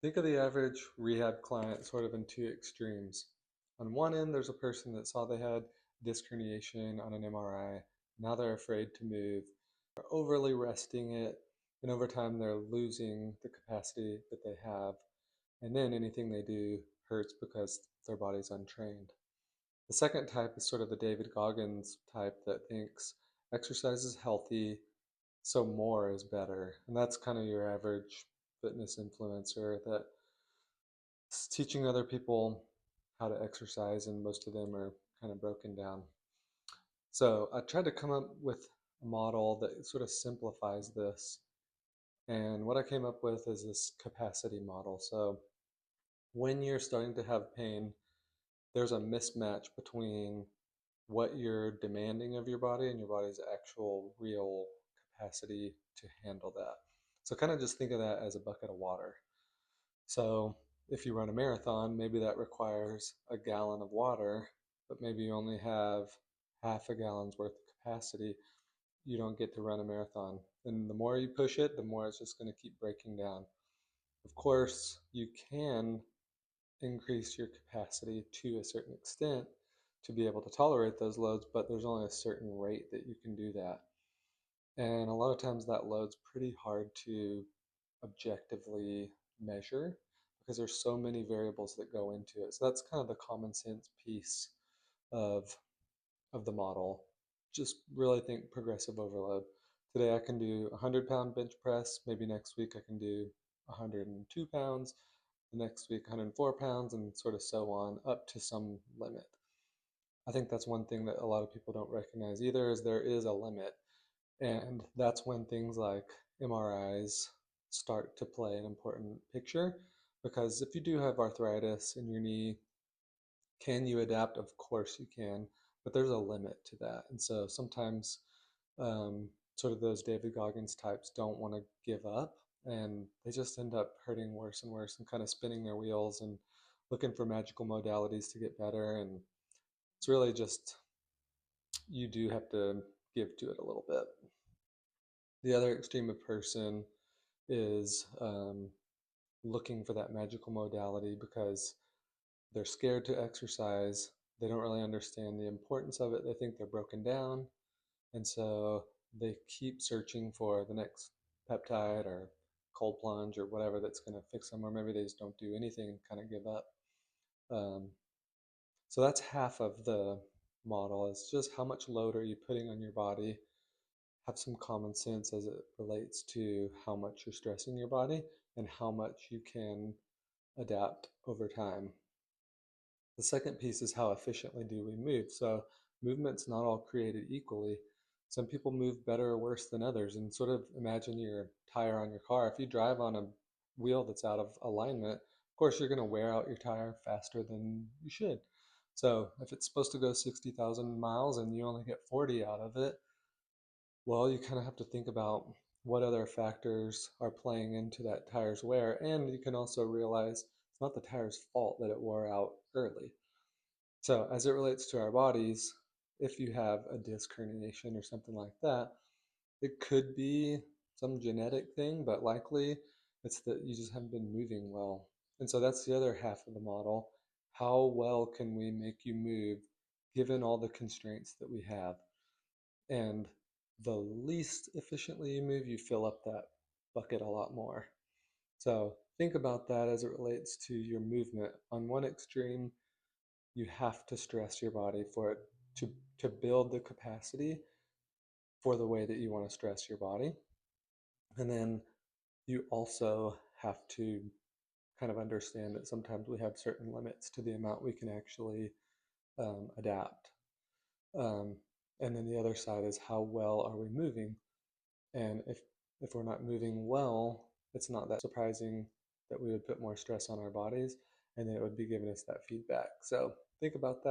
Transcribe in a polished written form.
Think of the average rehab client sort of in two extremes. On one end, there's a person that saw they had disc herniation on an MRI. Now they're afraid to move. They're overly resting it, and over time, they're losing the capacity that they have. And then anything they do hurts because their body's untrained. The second type is sort of the David Goggins type that thinks exercise is healthy, so more is better. And that's kind of your average fitness influencer that teaching other people how to exercise, and most of them are kind of broken down. So I tried to come up with a model that sort of simplifies this. And what I came up with is this capacity model. So when you're starting to have pain, there's a mismatch between what you're demanding of your body and your body's actual real capacity to handle that. So kind of just think of that as a bucket of water. So if you run a marathon, maybe that requires a gallon of water, but maybe you only have half a gallon's worth of capacity. You don't get to run a marathon. And the more you push it, the more it's just going to keep breaking down. Of course, you can increase your capacity to a certain extent to be able to tolerate those loads, but there's only a certain rate that you can do that. And a lot of times that load's pretty hard to objectively measure because there's so many variables that go into it. So that's kind of the common sense piece of of the model. Just really think progressive overload. Today I can do a 100-pound bench press. Maybe next week I can do 102 pounds. The next week 104 pounds, and sort of so on up to some limit. I think that's one thing that a lot of people don't recognize either, is there is a limit. And that's when things like MRIs start to play an important picture. Because if you do have arthritis in your knee, can you adapt? Of course you can, but there's a limit to that. And so sometimes sort of those David Goggins types don't want to give up, and they just end up hurting worse and worse and kind of spinning their wheels and looking for magical modalities to get better. And it's really just, you do have to give to it a little bit. The other extreme of person is looking for that magical modality because they're scared to exercise. They don't really understand the importance of it. They think they're broken down. And so they keep searching for the next peptide or cold plunge or whatever that's going to fix them, or maybe they just don't do anything and kind of give up. Um, so that's half of the model, is just how much load are you putting on your body. Have some common sense as it relates to how much you're stressing your body and how much you can adapt over time. The second piece is how efficiently do we move. So movement's not all created equally. Some people move better or worse than others. And sort of imagine your tire on your car. If you drive on a wheel that's out of alignment, of course you're going to wear out your tire faster than you should. So if it's supposed to go 60,000 miles and you only get 40 out of it, well, you kind of have to think about what other factors are playing into that tire's wear. And you can also realize it's not the tire's fault that it wore out early. So, as it relates to our bodies, if you have a disc herniation or something like that, it could be some genetic thing, but likely it's that you just haven't been moving well. And so that's the other half of the model. How well can we make you move given all the constraints that we have? And the least efficiently you move, you fill up that bucket a lot more. So think about that as it relates to your movement. On one extreme, you have to stress your body for it to build the capacity for the way that you want to stress your body. And then you also have to kind of understand that sometimes we have certain limits to the amount we can actually adapt. Um, and then the other side is how well are we moving? And if we're not moving well, it's not that surprising that we would put more stress on our bodies, and then it would be giving us that feedback. So think about that.